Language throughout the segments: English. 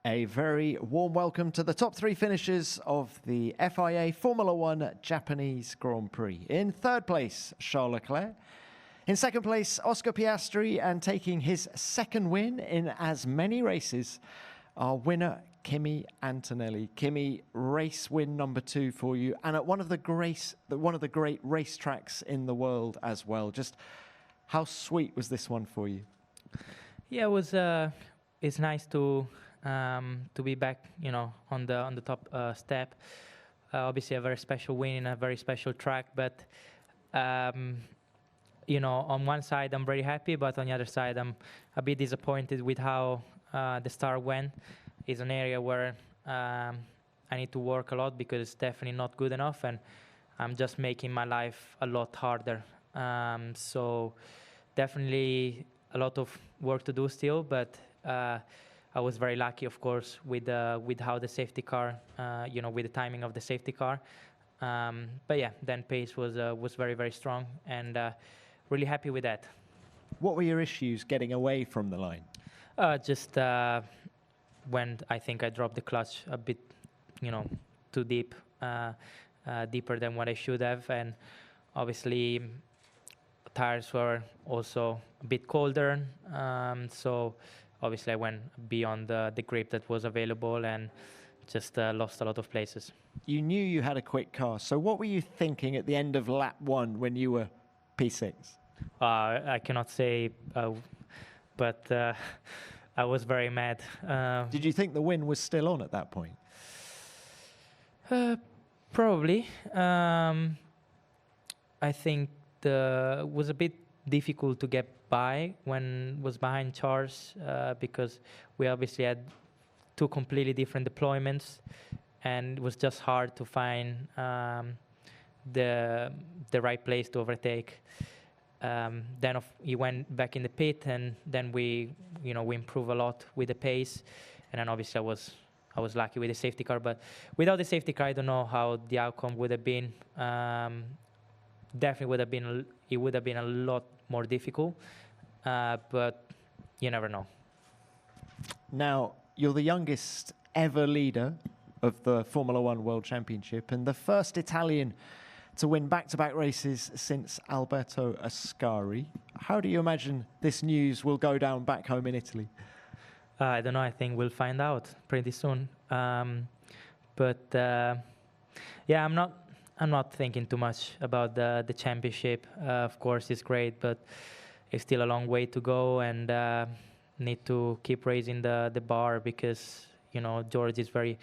A very warm welcome to the top three finishers of the FIA Formula One Japanese Grand Prix. In third place, Charles Leclerc. In second place, Oscar Piastri, and taking his second win in as many races, our winner, Kimi Antonelli. Kimi, race win number 2 for you, and at one of the great racetracks in the world as well. Just how sweet was this one for you? Yeah, it was. It's nice to be back, on the top step. Obviously, a very special win in a very special track. But on one side, I'm very happy, but on the other side, I'm a bit disappointed with how the start went. It's an area where I need to work a lot because it's definitely not good enough, and I'm just making my life a lot harder. So definitely a lot of work to do still, but I was very lucky, of course, with how the safety car, with the timing of the safety car. But yeah, then pace was very, very strong, and really happy with that. What were your issues getting away from the line? Just when I think I dropped the clutch a bit, too deep, deeper than what I should have, and obviously tires were also a bit colder, so obviously I went beyond the grip that was available and just lost a lot of places. You knew you had a quick car, so what were you thinking at the end of lap 1 when you were P6? I cannot say, but I was very mad. Did you think the win was still on at that point? Probably. I think it was a bit difficult to get by when was behind Charles because we obviously had 2 completely different deployments, and it was just hard to find the right place to overtake. Then he went back in the pit, and then we improved a lot with the pace, and then obviously I was lucky with the safety car. But without the safety car, I don't know how the outcome would have been. Definitely would have been a lot more difficult, but you never know. Now, you're the youngest ever leader of the Formula One World Championship and the first Italian to win back-to-back races since Alberto Ascari. How do you imagine this news will go down back home in Italy? I don't know. I think we'll find out pretty soon. But yeah, I'm not thinking too much about the championship. Of course, it's great, but it's still a long way to go, and need to keep raising the bar because George is very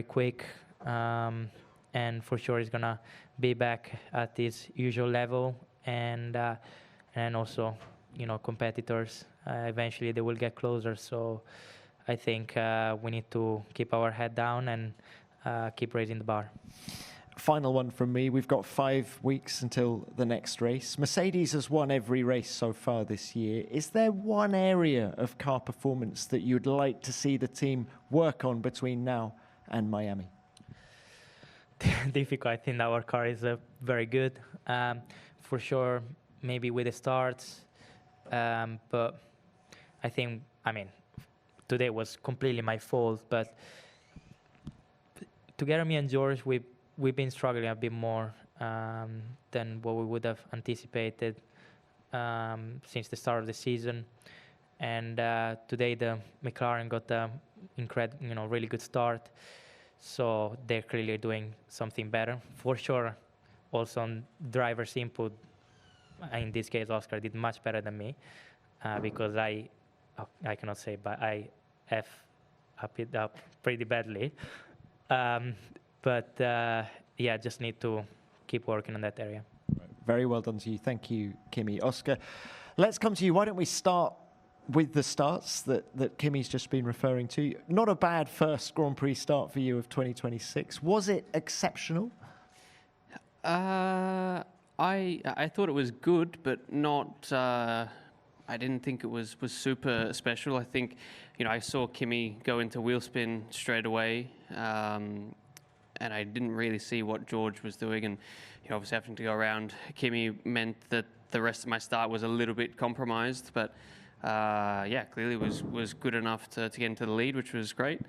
quick, and for sure he's gonna be back at his usual level, and also competitors eventually they will get closer. So I think we need to keep our head down and keep raising the bar. Final one from me. We've got 5 weeks until the next race. Mercedes has won every race so far this year. Is there one area of car performance that you'd like to see the team work on between now and Miami? Difficult. I think our car is very good. For sure, maybe with the starts. But I think, today was completely my fault. But together, me and George, we've been struggling a bit more than what we would have anticipated since the start of the season. And today the McLaren got a really good start. So they're clearly doing something better. For sure, also on driver's input, in this case, Oscar did much better than me because I cannot say, but I it up pretty badly. But yeah, just need to keep working on that area. Very well done to you. Thank you, Kimi. Oscar, let's come to you. Why don't we start with the starts that Kimi's just been referring to? Not a bad first Grand Prix start for you of 2026. Was it exceptional? I thought it was good, but not. I didn't think it was super special. I think, I saw Kimi go into wheel spin straight away, and I didn't really see what George was doing. And obviously having to go around Kimi meant that the rest of my start was a little bit compromised. But yeah, clearly was good enough to get into the lead, which was great.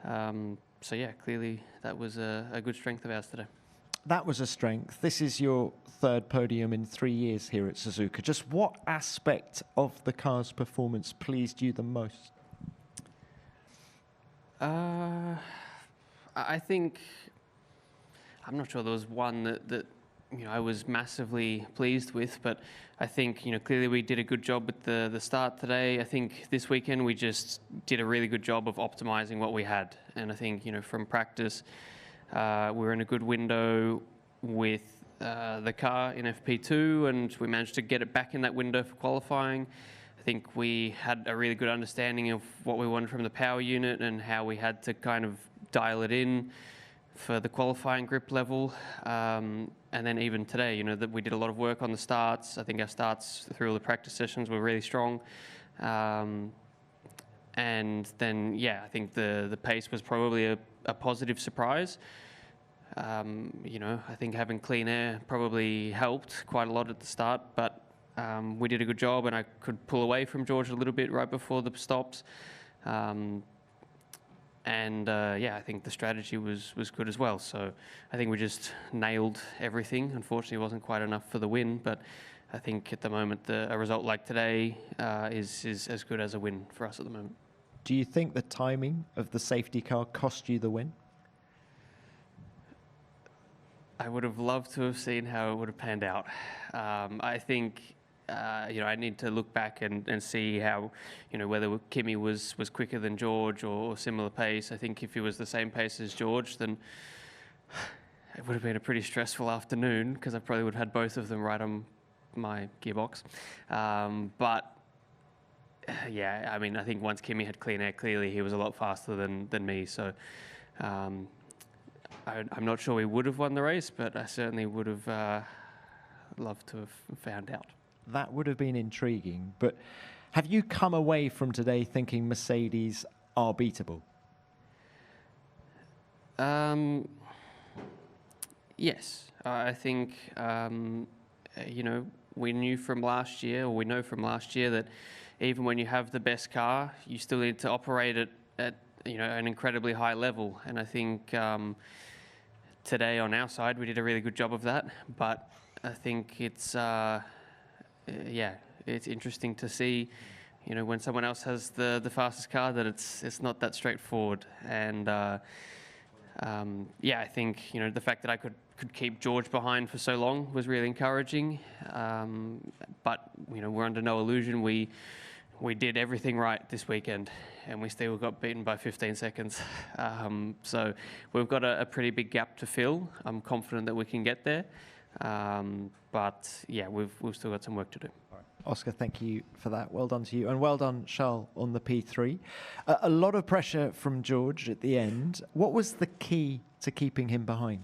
So yeah, clearly that was a good strength of ours today. That was a strength. This is your third podium in 3 years here at Suzuka. Just what aspect of the car's performance pleased you the most? I think, I'm not sure there was one that I was massively pleased with, but I think clearly we did a good job with the start today. I think this weekend we just did a really good job of optimizing what we had, and I think from practice we were in a good window with the car in FP2, and we managed to get it back in that window for qualifying. I think we had a really good understanding of what we wanted from the power unit and how we had to kind of dial it in for the qualifying grip level. And then even today, that we did a lot of work on the starts. I think our starts through all the practice sessions were really strong. And then, yeah, I think the pace was probably a positive surprise. I think having clean air probably helped quite a lot at the start, but we did a good job, and I could pull away from George a little bit right before the stops. Yeah, I think the strategy was good as well. So I think we just nailed everything. Unfortunately, it wasn't quite enough for the win, but I think at the moment a result like today is as good as a win for us at the moment. Do you think the timing of the safety car cost you the win? I would have loved to have seen how it would have panned out. I think I need to look back and see how, whether Kimi was quicker than George or similar pace. I think if he was the same pace as George, then it would have been a pretty stressful afternoon, because I probably would have had both of them right on my gearbox. Yeah, I mean, I think once Kimi had clean air, clearly he was a lot faster than me. So I'm not sure we would have won the race, but I certainly would have loved to have found out. That would have been intriguing, but have you come away from today thinking Mercedes are beatable? Yes, I think, we knew from last year, or we know from last year, that even when you have the best car, you still need to operate it at an incredibly high level. And I think today on our side, we did a really good job of that, but I think it's it's interesting to see, when someone else has the fastest car, that it's not that straightforward. And I think the fact that I could keep George behind for so long was really encouraging. But we're under no illusion. We did everything right this weekend, and we still got beaten by 15 seconds. So we've got a pretty big gap to fill. I'm confident that we can get there. But yeah, we've still got some work to do. Oscar, thank you for that. Well done to you. And well done, Charles, on the P3. A lot of pressure from George at the end. What was the key to keeping him behind?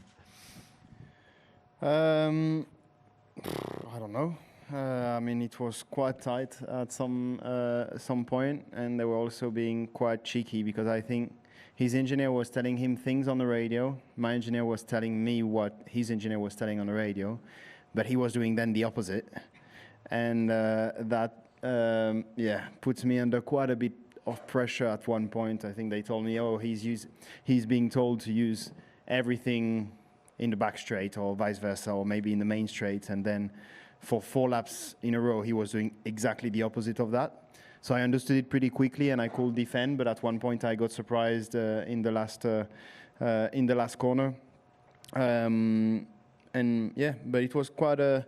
I don't know. I mean, it was quite tight at some point, and they were also being quite cheeky, because I think his engineer was telling him things on the radio. My engineer was telling me what his engineer was telling on the radio, but he was doing then the opposite. And that puts me under quite a bit of pressure at one point. I think they told me, oh, he's being told to use everything in the back straight, or vice versa, or maybe in the main straight. And then for 4 laps in a row, he was doing exactly the opposite of that. So I understood it pretty quickly, and I could defend. But at one point, I got surprised in the last corner. But it was quite a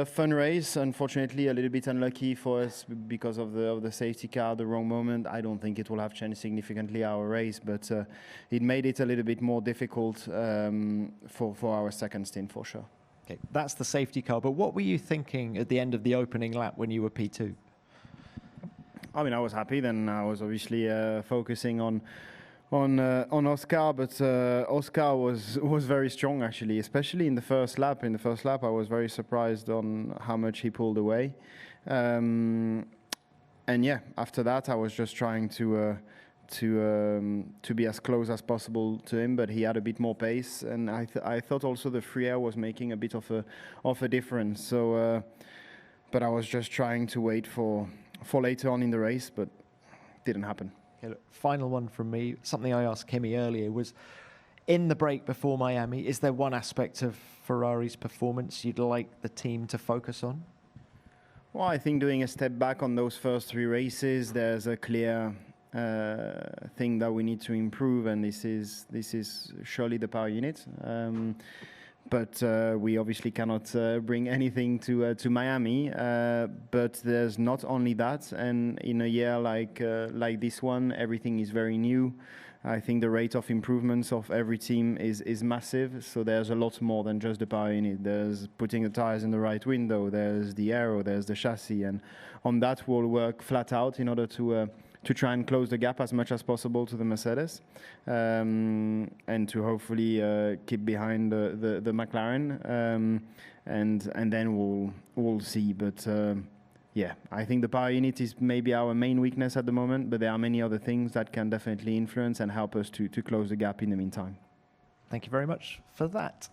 fun race. Unfortunately, a little bit unlucky for us because of the safety car, the wrong moment. I don't think it will have changed significantly our race, but it made it a little bit more difficult for our second stint, for sure. Okay, that's the safety car. But what were you thinking at the end of the opening lap when you were P2? I mean, I was happy. Then I was obviously focusing on Oscar, but Oscar was very strong, actually, especially in the first lap. In the first lap, I was very surprised on how much he pulled away. And yeah, after that, I was just trying to be as close as possible to him, but he had a bit more pace, and I thought also the free air was making a bit of a difference. So, but I was just trying to wait for for later on in the race, but didn't happen. Okay, look, final one from me. Something I asked Kimi earlier was, in the break before Miami, is there one aspect of Ferrari's performance you'd like the team to focus on? Well, I think doing a step back on those first 3 races, there's a clear thing that we need to improve, and this is surely the power unit. But we obviously cannot bring anything to Miami. But there's not only that, and in a year like this one, everything is very new. I think the rate of improvements of every team is massive. So there's a lot more than just the power unit. There's putting the tires in the right window. There's the aero. There's the chassis, and on that we'll work flat out in order to try and close the gap as much as possible to the Mercedes, and to hopefully keep behind the McLaren, and then we'll see. But yeah, I think the power unit is maybe our main weakness at the moment, but there are many other things that can definitely influence and help us to close the gap in the meantime. Thank you very much for that.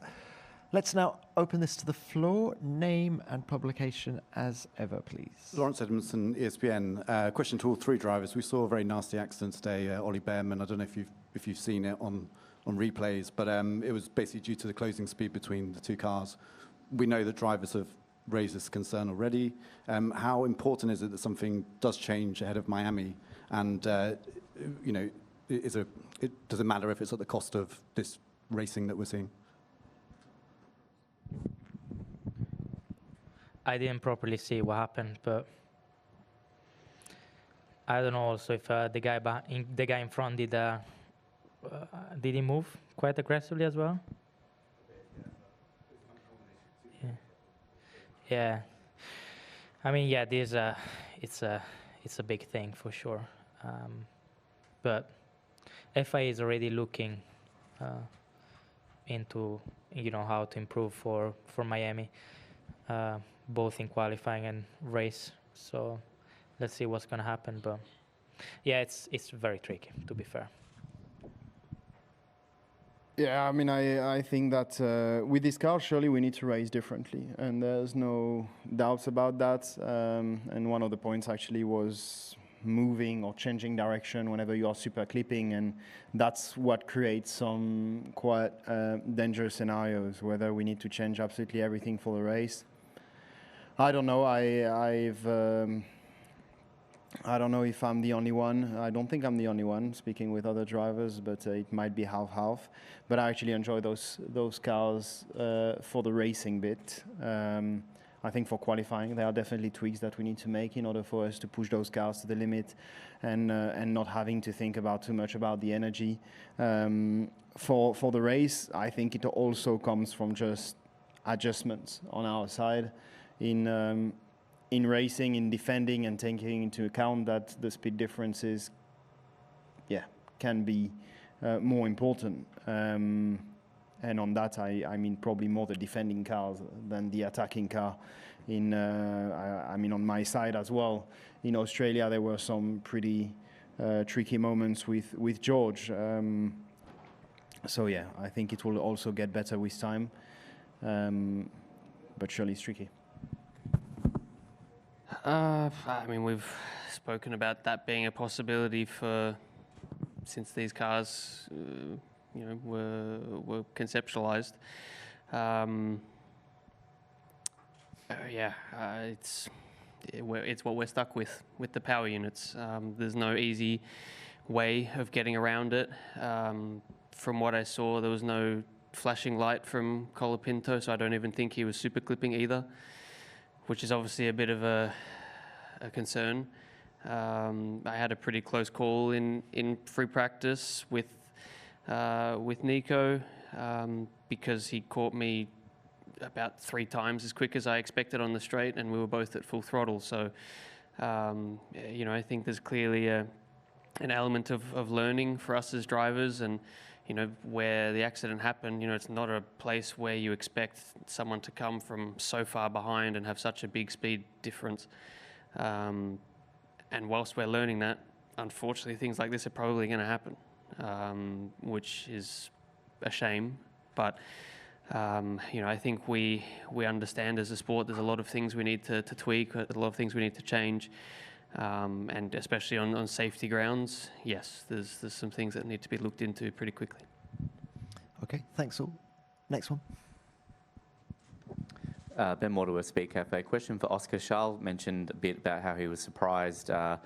Let's now open this to the floor. Name and publication as ever, please. Lawrence Edmondson, ESPN. Question to all 3 drivers. We saw a very nasty accident today, Ollie Behrman. I don't know if you've seen it on replays, but it was basically due to the closing speed between the 2 cars. We know that drivers have raised this concern already. How important is it that something does change ahead of Miami? And you know, does it matter if it's at the cost of this racing that we're seeing? I didn't properly see what happened, but I don't know also if the guy in front did he move quite aggressively as well? Yeah. I mean, yeah, it's a big thing for sure. But FIA is already looking into how to improve for Miami, both in qualifying and race. So let's see what's going to happen. But yeah, it's very tricky, to be fair. Yeah, I mean, I think that with this car, surely we need to race differently, and there's no doubts about that. And one of the points actually was moving or changing direction whenever you are super clipping, and that's what creates some quite dangerous scenarios, whether we need to change absolutely everything for the race. I don't know. I don't know if I'm the only one. I don't think I'm the only one speaking with other drivers, but it might be half-half. But I actually enjoy those cars for the racing bit. I think for qualifying, there are definitely tweaks that we need to make in order for us to push those cars to the limit, and not having to think about too much about the energy. For the race, I think it also comes from just adjustments on our side in racing, in defending, and taking into account that the speed differences, can be more important. And on that, I mean probably more the defending cars than the attacking car. I mean on my side as well. In Australia, there were some pretty tricky moments with George. So yeah, I think it will also get better with time. But surely it's tricky. I mean, we've spoken about that being a possibility since these cars, were conceptualized. It's what we're stuck with the power units. There's no easy way of getting around it. From what I saw, there was no flashing light from Colapinto, so I don't even think he was super clipping either, which is obviously a bit of a concern. I had a pretty close call in free practice with Nico, because he caught me about 3 times as quick as I expected on the straight, and we were both at full throttle. So, I think there's clearly an element of learning for us as drivers, and where the accident happened, it's not a place where you expect someone to come from so far behind and have such a big speed difference. And whilst we're learning that, unfortunately, things like this are probably going to happen, which is a shame. But, I think we understand as a sport there's a lot of things we need to tweak, a lot of things we need to change. And especially on safety grounds, yes, there's some things that need to be looked into pretty quickly. Okay, thanks all. Next one. Ben Mortimer with Speed Cafe. Question for Oscar. Charles mentioned a bit about how he was surprised of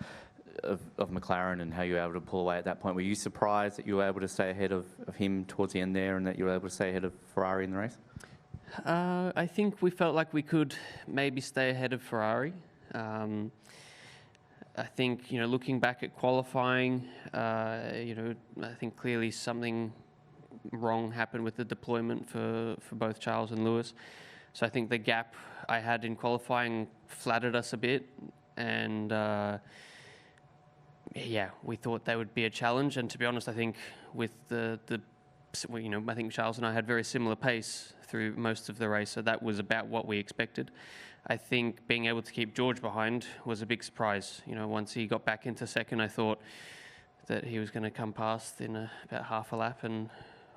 McLaren and how you were able to pull away at that point. Were you surprised that you were able to stay ahead of him towards the end there and that you were able to stay ahead of Ferrari in the race? I think we felt like we could maybe stay ahead of Ferrari. I think, looking back at qualifying, I think clearly something wrong happened with the deployment for both Charles and Lewis. So I think the gap I had in qualifying flattered us a bit, and we thought that would be a challenge. And to be honest, I think with I think Charles and I had very similar pace through most of the race, so that was about what we expected. I think being able to keep George behind was a big surprise. Once he got back into second, I thought that he was going to come past in about half a lap, and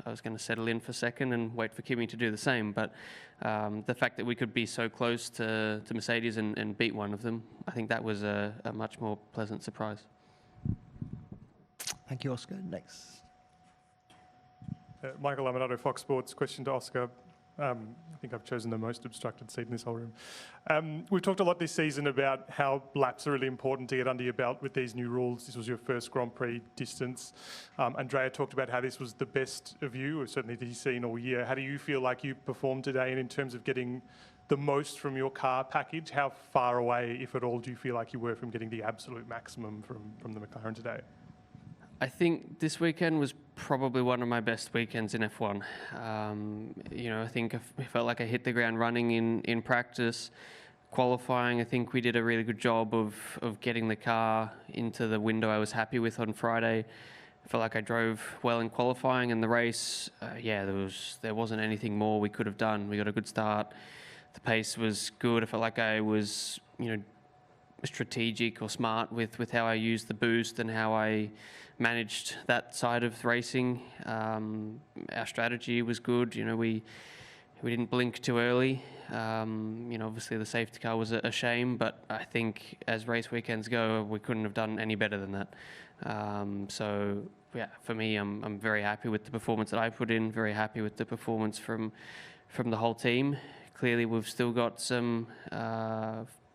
I was going to settle in for second and wait for Kimi to do the same. But the fact that we could be so close to Mercedes and beat one of them, I think that was a much more pleasant surprise. Thank you, Oscar. Next. Michael Laminato, Fox Sports. Question to Oscar. I think I've chosen the most obstructed seat in this whole room. We've talked a lot this season about how laps are really important to get under your belt with these new rules. This was your first Grand Prix distance. Andrea talked about how this was the best of you, or certainly that he's seen all year. How do you feel like you performed today? And in terms of getting the most from your car package, how far away, if at all, do you feel like you were from getting the absolute maximum from the McLaren today? I think this weekend was probably one of my best weekends in F1. I think I felt like I hit the ground running in practice. Qualifying, I think we did a really good job of getting the car into the window I was happy with on Friday. I felt like I drove well in qualifying, and the race, there wasn't anything more we could have done. We got a good start. The pace was good. I felt like I was, strategic or smart with how I used the boost and how I managed that side of racing. Our strategy was good. We didn't blink too early. Obviously the safety car was a shame, but I think as race weekends go, we couldn't have done any better than that. For me, I'm very happy with the performance that I put in. Very happy with the performance from the whole team. Clearly, we've still got some.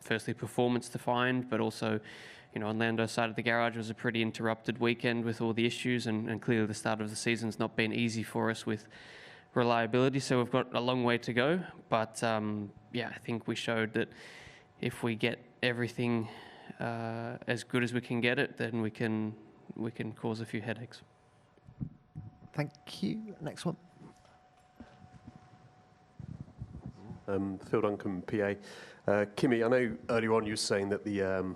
Firstly, performance to find, but also, on Lando's side of the garage was a pretty interrupted weekend with all the issues, and clearly the start of the season's not been easy for us with reliability, so we've got a long way to go. But I think we showed that if we get everything as good as we can get it, then we can cause a few headaches. Thank you. Next one. Phil Duncan, PA. Kimi, I know earlier on you were saying that the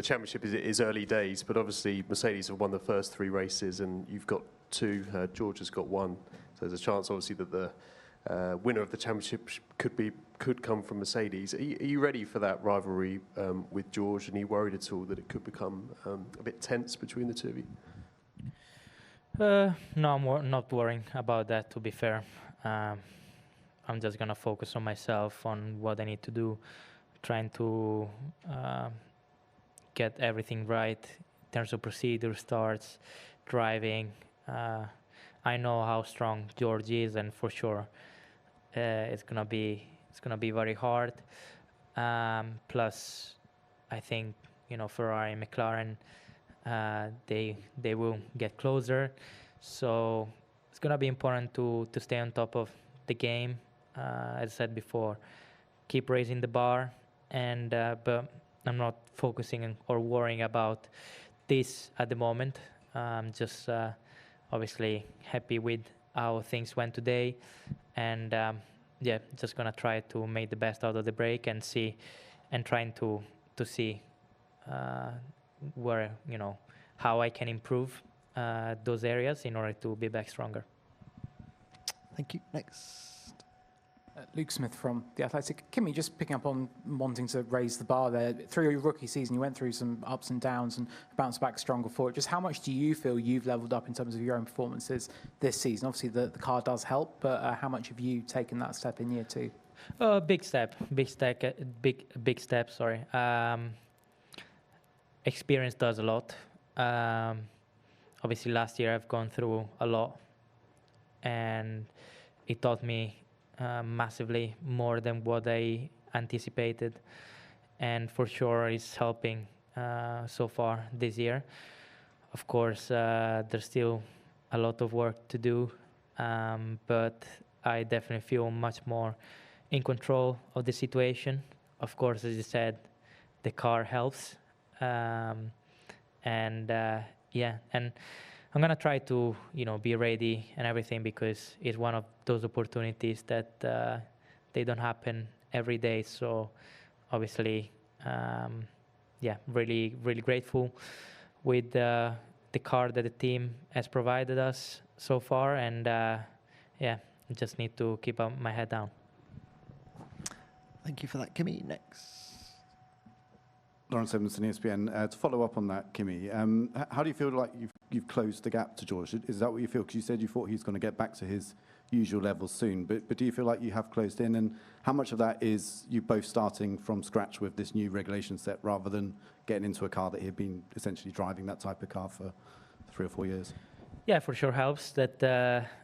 championship is early days, but obviously Mercedes have won the first 3 races, and you've got 2. George has got 1, so there's a chance, obviously, that the winner of the championship could come from Mercedes. Are you ready for that rivalry with George? And are you worried at all that it could become a bit tense between the two of you? No, I'm not worrying about that. To be fair. I'm just going to focus on myself, on what I need to do, trying to get everything right in terms of procedure, starts, driving. I know how strong George is, and for sure it's going to be very hard. Plus, I think, Ferrari and McLaren, they will get closer. So it's going to be important to stay on top of the game. As I said before, keep raising the bar, and but I'm not focusing or worrying about this at the moment. I'm just obviously happy with how things went today, and just gonna try to make the best out of the break and trying to see where how I can improve those areas in order to be back stronger. Thank you. Next. Luke Smith from The Athletic. Kimi, just picking up on wanting to raise the bar there. Through your rookie season, you went through some ups and downs and bounced back stronger for it. Just how much do you feel you've leveled up in terms of your own performances this season? Obviously, the car does help, but how much have you taken that step in year 2? Big step, big step. Sorry. Experience does a lot. Obviously, last year I've gone through a lot, and it taught me massively more than what I anticipated, and for sure it's helping so far this year. Of course, there's still a lot of work to do, but I definitely feel much more in control of the situation. Of course, as you said, the car helps, and and I'm gonna try to be ready and everything, because it's one of those opportunities that they don't happen every day. So obviously, really grateful with the car that the team has provided us so far, and just need to keep my head down. Thank you for that, Kimi. Next. Lawrence Edmondson, ESPN. To follow up on that, Kimi, how do you feel like you've closed the gap to George? Is that what you feel? Because you said you thought he's going to get back to his usual levels soon, but do you feel like you have closed in? And how much of that is you both starting from scratch with this new regulation set, rather than getting into a car that he'd been essentially driving that type of car for 3 or 4 years? Yeah, for sure helps that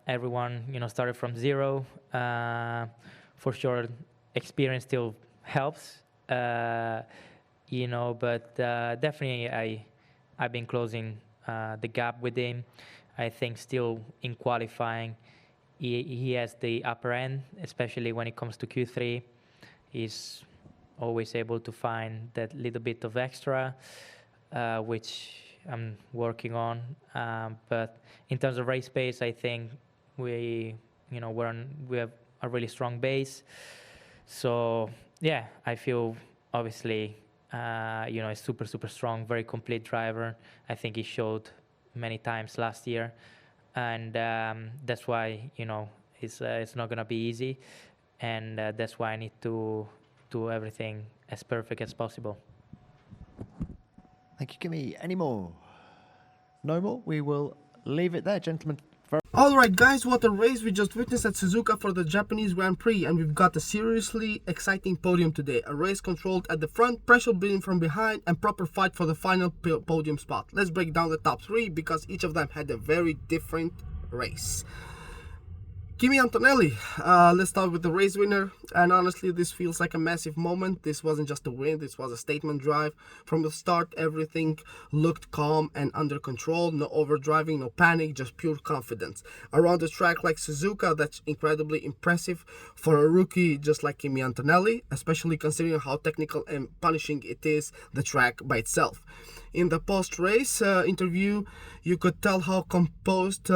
everyone started from zero. For sure, experience still helps. But definitely I've been closing the gap with him. I think still in qualifying, he has the upper end, especially when it comes to Q3. He's always able to find that little bit of extra, which I'm working on. But in terms of race pace, I think we have a really strong base. So yeah, I feel obviously a super strong, very complete driver. I think he showed many times last year, and that's why it's not gonna be easy, and that's why I need to do everything as perfect as possible. Thank you, Kimi. Any more? No more? We will leave it there, gentlemen. Alright guys, what a race we just witnessed at Suzuka for the Japanese Grand Prix, and we've got a seriously exciting podium today. A race controlled at the front, pressure building from behind, and proper fight for the final podium spot. Let's break down the top 3, because each of them had a very different race. Kimi Antonelli, let's start with the race winner, and honestly this feels like a massive moment. This wasn't just a win, this was a statement drive. From the start everything looked calm and under control, no overdriving, no panic, just pure confidence. Around the track like Suzuka, that's incredibly impressive for a rookie just like Kimi Antonelli, especially considering how technical and punishing it is, the track by itself. In the post-race interview, you could tell how composed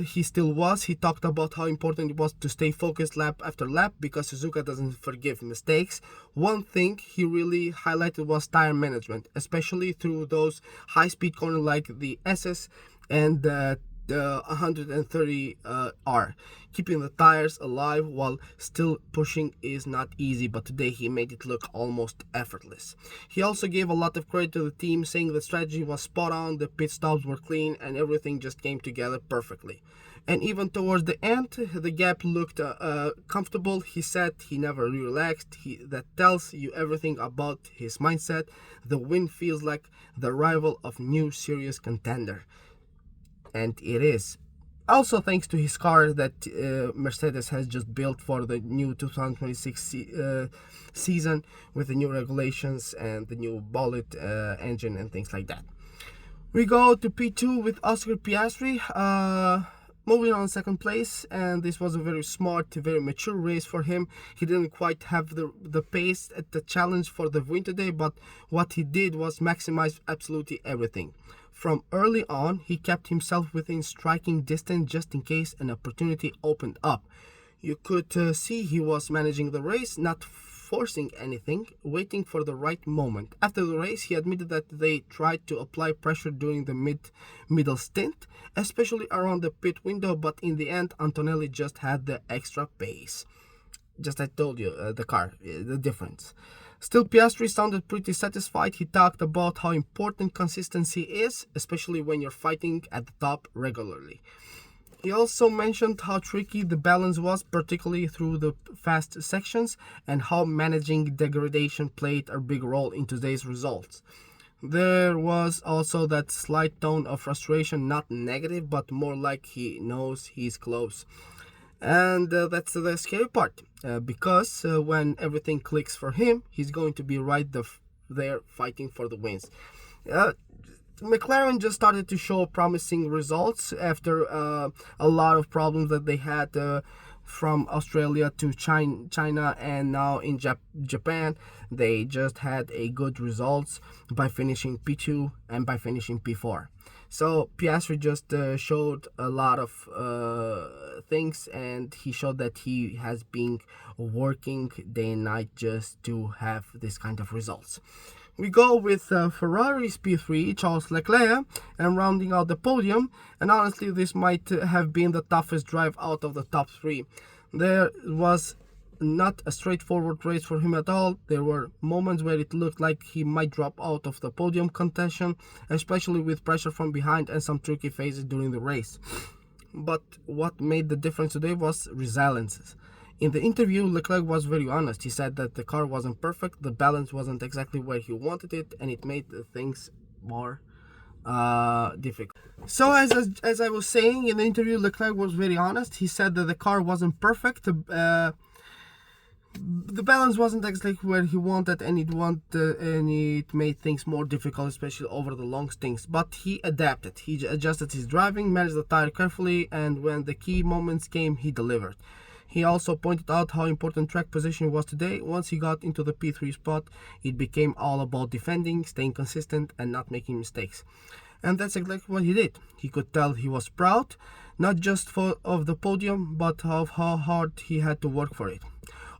he still was. He talked about how important it was to stay focused lap after lap, because Suzuka doesn't forgive mistakes. One thing he really highlighted was tire management, especially through those high-speed corners like the SS and the 130R. Keeping the tires alive while still pushing is not easy, but today he made it look almost effortless. He also gave a lot of credit to the team, saying the strategy was spot on, the pit stops were clean, and everything just came together perfectly. And even towards the end, the gap looked comfortable. He said he never relaxed. That tells you everything about his mindset. The win feels like the arrival of new serious contender. And it is. Also thanks to his car that Mercedes has just built for the new 2026 season, with the new regulations and the new bullet engine and things like that. We go to P2 with Oscar Piastri, moving on second place, and this was a very smart, very mature race for him. He didn't quite have the pace at the challenge for the win today, but what he did was maximize absolutely everything. From early on, he kept himself within striking distance just in case an opportunity opened up. You could see he was managing the race, not forcing anything, waiting for the right moment. After the race, he admitted that they tried to apply pressure during the middle stint, especially around the pit window, but in the end, Antonelli just had the extra pace. Just I told you, the car, the difference. Still, Piastri sounded pretty satisfied. He talked about how important consistency is, especially when you're fighting at the top regularly. He also mentioned how tricky the balance was, particularly through the fast sections, and how managing degradation played a big role in today's results. There was also that slight tone of frustration, not negative, but more like he knows he's close. And that's the scary part, because when everything clicks for him, he's going to be right there fighting for the wins. McLaren just started to show promising results after a lot of problems that they had from Australia to China and now in Japan. They just had a good results by finishing P2 and by finishing P4. So Piastri just showed a lot of things, and he showed that he has been working day and night just to have this kind of results. We go with Ferrari's P3, Charles Leclerc, and rounding out the podium. And honestly, this might have been the toughest drive out of the top three. There was not a straightforward race for him at all. There were moments where it looked like he might drop out of the podium contention, especially with pressure from behind and some tricky phases during the race. But what made the difference today was resilience. In the interview, Leclerc was very honest. He said that the car wasn't perfect, the balance wasn't exactly where he wanted it, and it made things more difficult. So as I was saying in the interview, Leclerc was very honest. He said that the car wasn't perfect. The balance wasn't exactly where he wanted, and it made things more difficult, especially over the long stints. But he adapted. He adjusted his driving, managed the tire carefully, and when the key moments came, he delivered. He also pointed out how important track position was today. Once he got into the P3 spot, it became all about defending, staying consistent, and not making mistakes. And that's exactly what he did. He could tell he was proud, not just of the podium, but of how hard he had to work for it.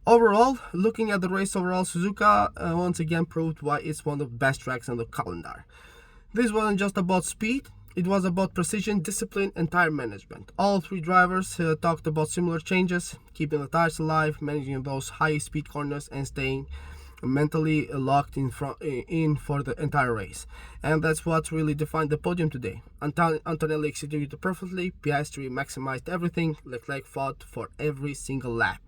Overall, looking at the race overall, Suzuka once again proved why it's one of the best tracks on the calendar. This wasn't just about speed. It was about precision, discipline, and tire management. All three drivers talked about similar changes, keeping the tires alive, managing those high-speed corners, and staying mentally locked in for the entire race. And that's what really defined the podium today. Antonelli executed perfectly, Piastri maximized everything, Leclerc fought for every single lap.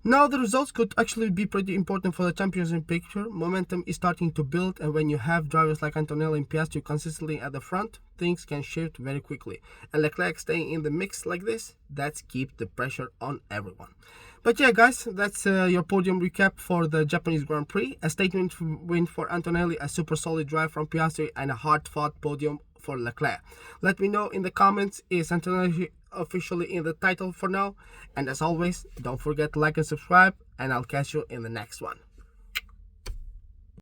Now the results could actually be pretty important for the championship picture. Momentum is starting to build, and when you have drivers like Antonelli and Piastri consistently at the front, things can shift very quickly. And Leclerc staying in the mix like this, that's keep the pressure on everyone. But yeah, guys, that's your podium recap for the Japanese Grand Prix. A statement win for Antonelli, a super solid drive from Piastri, and a hard-fought podium for Leclerc. Let me know in the comments, is Antonelli officially in the title for now? And as always, don't forget to like and subscribe, and I'll catch you in the next one.